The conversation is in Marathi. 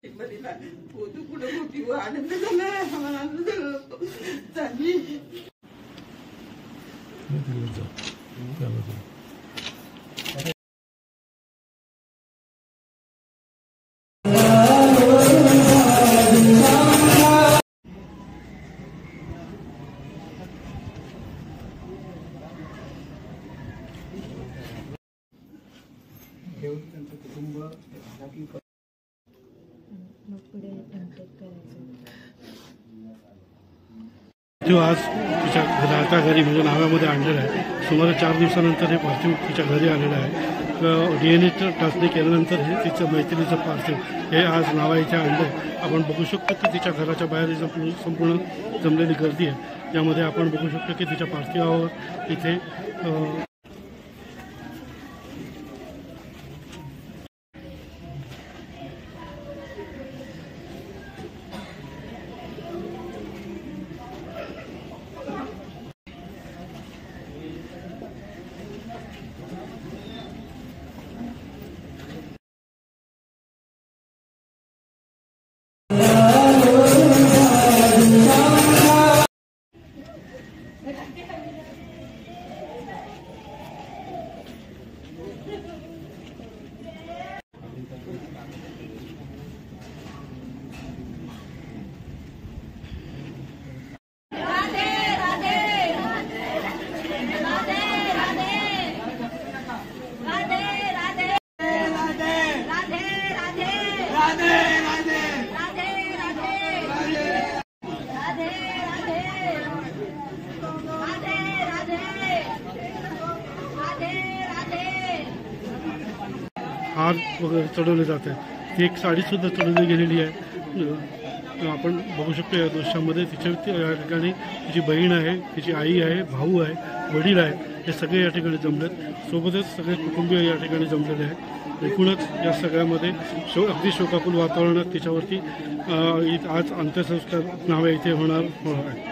आनंद झाला आम्हाला, आनंद चांगली त्यांचं कुटुंब आज तिच्या राहत्या घरी म्हणजे नाव्यामध्ये आणलेलं आहे। सुमारे 4 दिवसानंतर हे पार्थिव तिच्या घरी आलेलं आहे। DNA चाचणी केल्यानंतर हे तिचं मैत्रिणीचं पार्थिव हे आज नावा इथे आणलं। आपण बघू शकतो की तिच्या घराच्या बाहेर संपूर्ण जमलेली गर्दी आहे, यामध्ये आपण बघू शकतो की तिच्या पार्थिवावर इथे हार वगैरे चढवले जात आहेत। ती एक साडीसुद्धा चढवली गेलेली आहे। आपण बघू शकतो या दृश्यामध्ये तिच्या या ठिकाणी तिची बहीण आहे, तिची आई आहे, भाऊ आहे, वडील आहेत, हे सगळे या ठिकाणी जमलेत। सोबतच सगळे कुटुंबीय या ठिकाणी जमलेले आहेत। एकूणच या सगळ्यामध्ये अगदी शोकाकुल वातावरणात तिच्यावरती आज अंत्यसंस्कार नावे इथे होणार आहे।